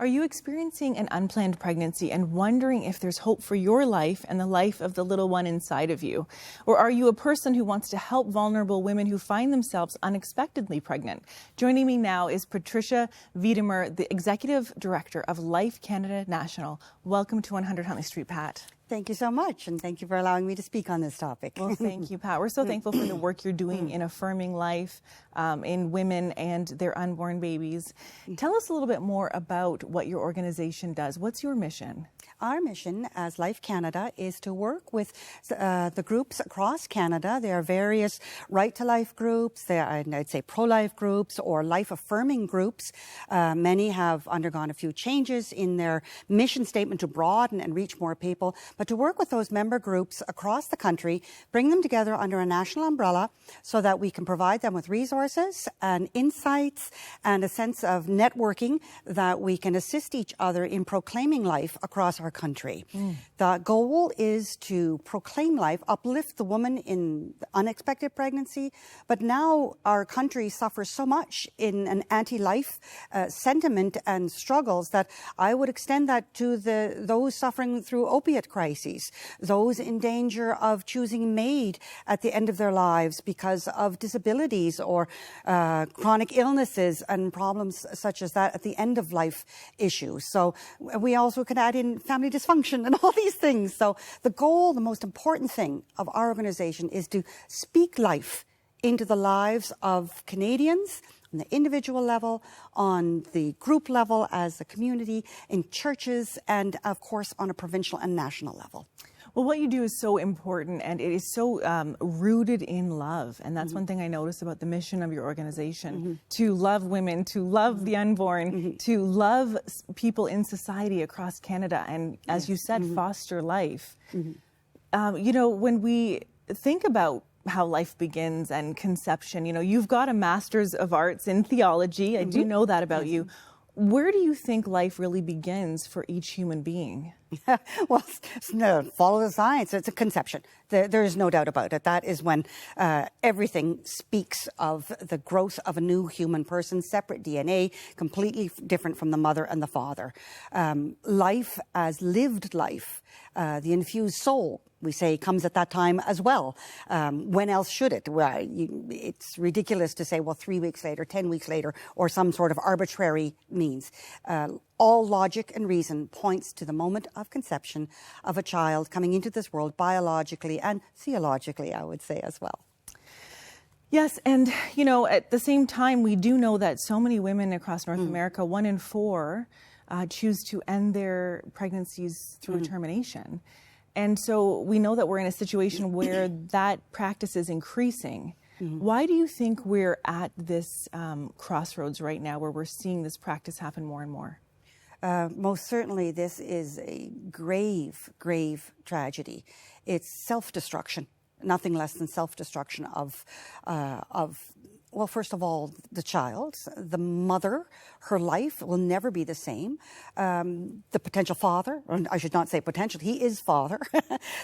Are you experiencing an unplanned pregnancy and wondering if there's hope for your life and the life of the little one inside of you? Or are you a person who wants to help vulnerable women who find themselves unexpectedly pregnant? Joining me now is Patricia Wiedemer, the Executive Director of LifeCanada National. Welcome to 100 Huntley Street, Pat. Thank you so much, and thank you for allowing me to speak on this topic. Well, thank you, Pat. We're so thankful for the work you're doing in affirming life in women and their unborn babies. Tell us a little bit more about what your organization does. What's your mission? Our mission as LifeCanada is to work with the groups across Canada. There are various right-to-life groups, there are, I'd say, pro-life groups or life-affirming groups. Many have undergone a few changes in their mission statement to broaden and reach more people. But to work with those member groups across the country, bring them together under a national umbrella so that we can provide them with resources and insights and a sense of networking that we can assist each other in proclaiming life across our country. The goal is to proclaim life, uplift the woman in unexpected pregnancy, but now our country suffers so much in an anti-life sentiment and struggles that I would extend that to those suffering through opiate crises, those in danger of choosing MAID at the end of their lives because of disabilities or chronic illnesses and problems such as that at the end of life issues. So we also can add in family dysfunction and all these things. So the goal, the most important thing of our organization is to speak life into the lives of Canadians on the individual level, on the group level as a community, in churches, and of course on a provincial and national level. Well, what you do is so important, and it is so rooted in love. And that's one thing I notice about the mission of your organization, to love women, to love the unborn, to love people in society across Canada, and as you said, foster life. You know, when we think about how life begins and conception, you know, you've got a Master's of Arts in Theology. I do know that about you. Where do you think life really begins for each human being? Well, no, follow the science. It's a conception. There is no doubt about it. That is when everything speaks of the growth of a new human person, separate DNA, completely different from the mother and the father. Life as lived life, the infused soul, we say, comes at that time as well. When else should it? Well, it's ridiculous to say, well, 3 weeks later, 10 weeks later, or some sort of arbitrary means. All logic and reason points to the moment of conception of a child coming into this world biologically and theologically, I would say, as well. Yes, and, you know, at the same time, we do know that so many women across North America, 1 in 4, choose to end their pregnancies through termination. And so we know that we're in a situation where that practice is increasing. Why do you think we're at this crossroads right now where we're seeing this practice happen more and more? Most certainly, this is a grave, grave tragedy. It's self-destruction, nothing less than self-destruction of, well, first of all, the child, the mother. Her life will never be the same. The potential father, or I should not say potential, he is father.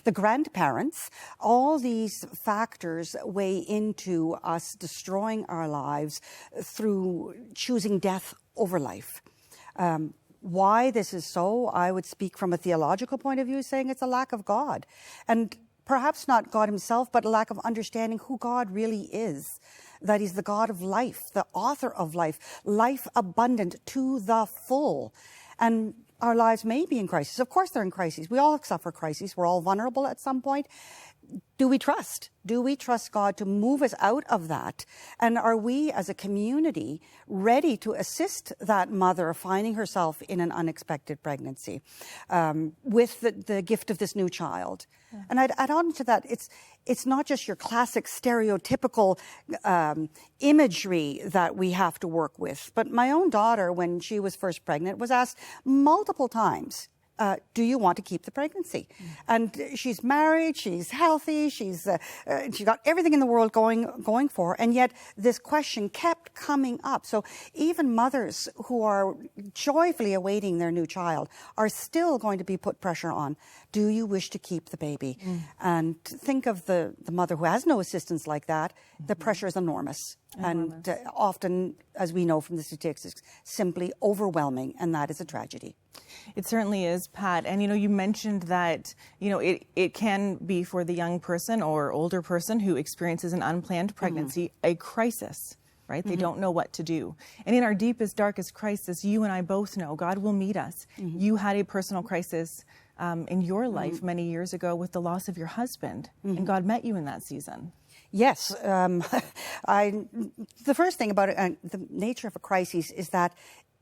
The grandparents, all these factors weigh into us destroying our lives through choosing death over life. Why this is so, I would speak from a theological point of view, saying it's a lack of God. And perhaps not God himself, but a lack of understanding who God really is. That he's the God of life, the author of life, life abundant to the full. And our lives may be in crisis. Of course they're in crises. We all suffer crises. We're all vulnerable at some point. Do we trust? Do we trust God to move us out of that? And are we as a community ready to assist that mother finding herself in an unexpected pregnancy with the gift of this new child? Yeah. And I'd add on to that, it's not just your classic stereotypical imagery that we have to work with. But my own daughter, when she was first pregnant, was asked multiple times, do you want to keep the pregnancy? And she's married, she's healthy, she's got everything in the world going for her, and yet this question kept coming up. So even mothers who are joyfully awaiting their new child are still going to be put pressure on. Do you wish to keep the baby? And think of the mother who has no assistance like that. The pressure is enormous. And often, as we know from the statistics, simply overwhelming, and that is a tragedy. It certainly is, Pat. And, you mentioned that, it can be for the young person or older person who experiences an unplanned pregnancy, a crisis, right? They don't know what to do. And in our deepest, darkest crisis, you and I both know God will meet us. You had a personal crisis in your life many years ago with the loss of your husband, and God met you in that season. Yes. The first thing about it, the nature of a crisis is that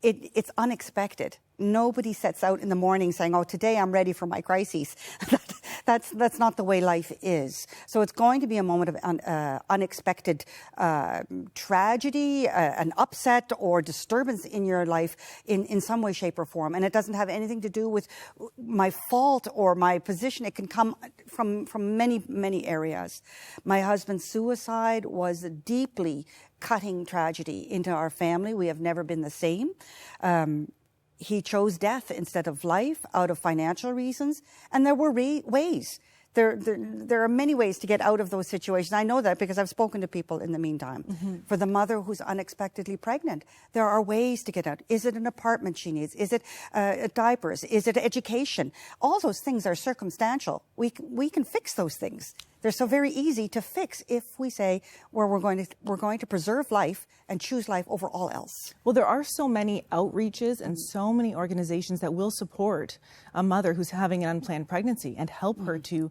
it's unexpected. Nobody sets out in the morning saying, oh, today I'm ready for my crises. That's not the way life is. So it's going to be a moment of unexpected tragedy, an upset or disturbance in your life in some way, shape or form. And it doesn't have anything to do with my fault or my position. It can come from many, many areas. My husband's suicide was a deeply cutting tragedy into our family. We have never been the same. He chose death instead of life out of financial reasons, and there were ways. There are many ways to get out of those situations. I know that because I've spoken to people in the meantime. For the mother who's unexpectedly pregnant, there are ways to get out. Is it an apartment she needs? Is it diapers? Is it education? All those things are circumstantial. We can fix those things. They're so very easy to fix if we say we're going to preserve life and choose life over all else. Well, there are so many outreaches and so many organizations that will support a mother who's having an unplanned pregnancy and help her to,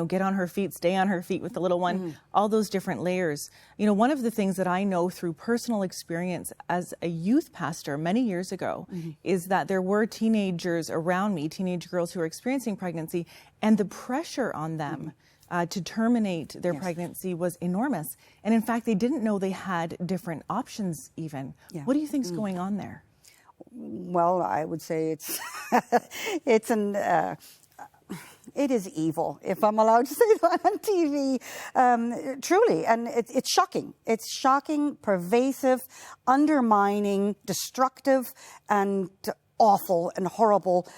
get on her feet, stay on her feet with the little one, all those different layers. One of the things that I know through personal experience as a youth pastor many years ago is that there were teenagers around me, teenage girls who were experiencing pregnancy, and the pressure on them to terminate their pregnancy was enormous. And in fact, they didn't know they had different options even. What do you think is going on there? Well, I would say it is evil, if I'm allowed to say that on TV. Truly, and it's shocking. It's shocking, pervasive, undermining, destructive, and awful and horrible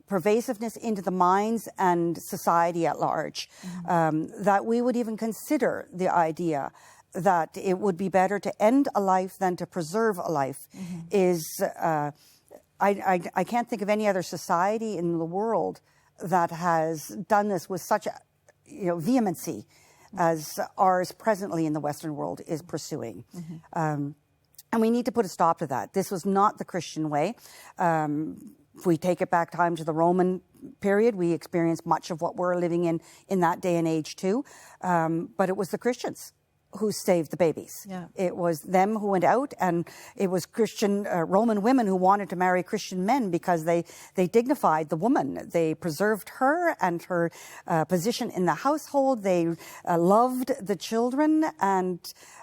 pervasiveness into the minds and society at large, that we would even consider the idea that it would be better to end a life than to preserve a life is, I can't think of any other society in the world that has done this with such vehemency as ours presently in the Western world is pursuing. And we need to put a stop to that. This was not the Christian way. If we take it back time to the Roman period, we experienced much of what we're living in that day and age too. But it was the Christians who saved the babies. It was them who went out, and it was Christian Roman women who wanted to marry Christian men because they dignified the woman. They preserved her and her position in the household. They loved the children, and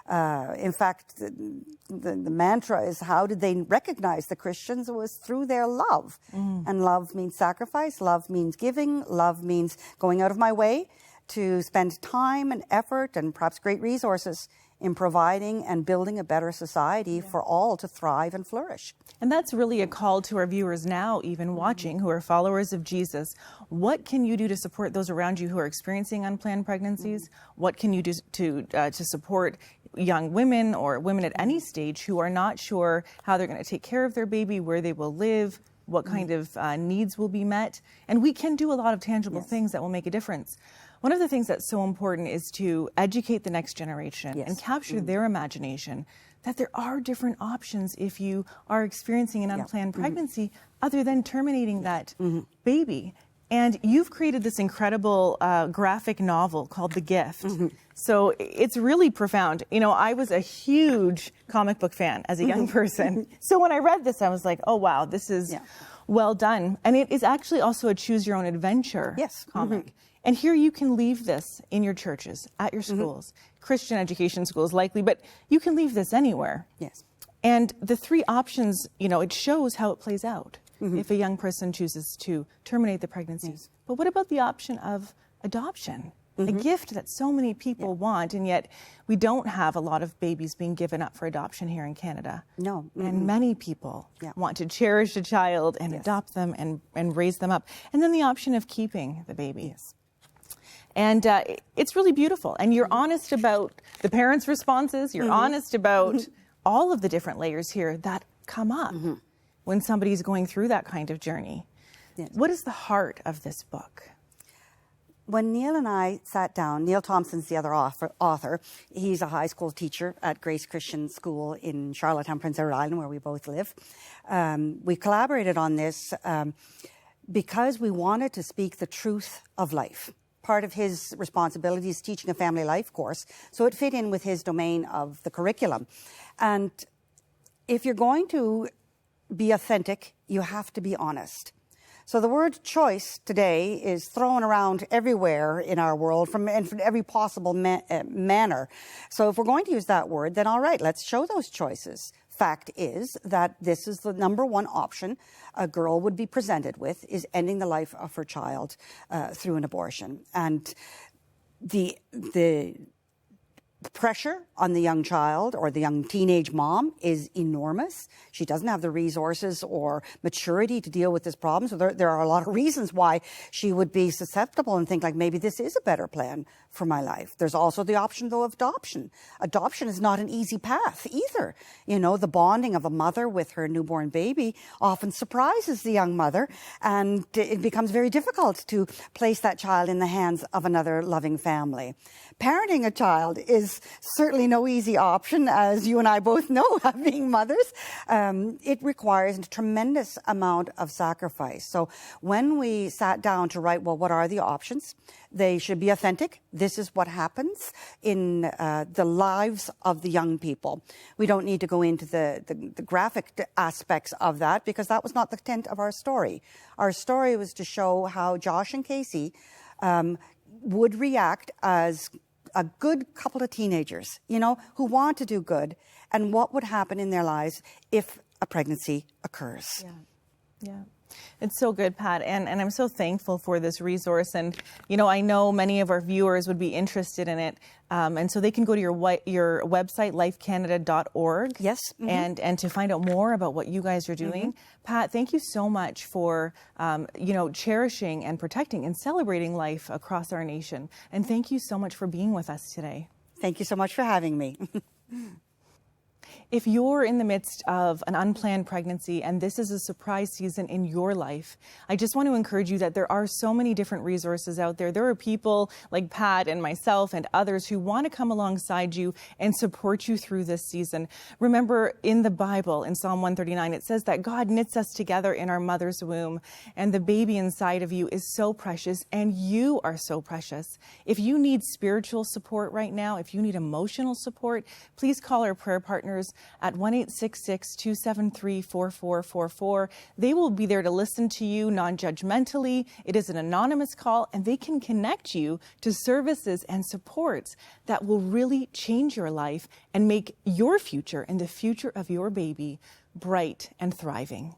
in fact, the mantra is, how did they recognize the Christians? It was through their love. And love means sacrifice, love means giving, love means going out of my way to spend time and effort and perhaps great resources in providing and building a better society for all to thrive and flourish. And that's really a call to our viewers now, even watching, who are followers of Jesus. What can you do to support those around you who are experiencing unplanned pregnancies? What can you do to support young women or women at any stage who are not sure how they're going to take care of their baby, where they will live, what kind of needs will be met? And we can do a lot of tangible things that will make a difference. One of the things that's so important is to educate the next generation and capture their imagination, that there are different options if you are experiencing an unplanned pregnancy other than terminating that baby. And you've created this incredible graphic novel called The Gift. So it's really profound. I was a huge comic book fan as a young person. So when I read this, I was like, oh, wow, this is well done. And it is actually also a choose your own adventure comic. And here you can leave this in your churches, at your schools, Christian education schools likely, but you can leave this anywhere. And the three options, it shows how it plays out if a young person chooses to terminate the pregnancy. But what about the option of adoption? A gift that so many people want, and yet we don't have a lot of babies being given up for adoption here in Canada. And many people want to cherish a child and adopt them and raise them up. And then the option of keeping the baby. And it's really beautiful. And you're honest about the parents' responses. You're honest about all of the different layers here that come up when somebody's going through that kind of journey. Yes. What is the heart of this book? When Neil and I sat down, Neil Thompson's the other author. He's a high school teacher at Grace Christian School in Charlottetown, Prince Edward Island, where we both live. We collaborated on this because we wanted to speak the truth of life. Part of his responsibility is teaching a family life course, so it fit in with his domain of the curriculum. And if you're going to be authentic, you have to be honest. So the word choice today is thrown around everywhere in our world from every possible manner. So if we're going to use that word, then all right, let's show those choices. Fact is that this is the number one option a girl would be presented with, is ending the life of her child through an abortion. And the pressure on the young child or the young teenage mom is enormous. She doesn't have the resources or maturity to deal with this problem. So there are a lot of reasons why she would be susceptible and think like, maybe this is a better plan for my life. There's also the option, though, of adoption. Adoption is not an easy path either. You know, the bonding of a mother with her newborn baby often surprises the young mother, and it becomes very difficult to place that child in the hands of another loving family. Parenting a child is certainly no easy option, as you and I both know, being mothers. It requires a tremendous amount of sacrifice. So when we sat down to write, well, what are the options? They should be authentic. This is what happens in the lives of the young people. We don't need to go into the graphic aspects of that, because that was not the intent of our story. Our story was to show how Josh and Casey would react as a good couple of teenagers, you know, who want to do good, and what would happen in their lives if a pregnancy occurs. Yeah. It's so good, Pat, and I'm so thankful for this resource. And, you know, I know many of our viewers would be interested in it, and so they can go to your website, LifeCanada.org, yes, and to find out more about what you guys are doing. Pat, thank you so much for, you know, cherishing and protecting and celebrating life across our nation. And thank you so much for being with us today. Thank you so much for having me. If you're in the midst of an unplanned pregnancy and this is a surprise season in your life, I just want to encourage you that there are so many different resources out there. There are people like Pat and myself and others who want to come alongside you and support you through this season. Remember, in the Bible, in Psalm 139, it says that God knits us together in our mother's womb, and the baby inside of you is so precious, and you are so precious. If you need spiritual support right now, if you need emotional support, please call our prayer partners at 1-866-273-4444. They will be there to listen to you non-judgmentally. It is an anonymous call, and they can connect you to services and supports that will really change your life and make your future and the future of your baby bright and thriving.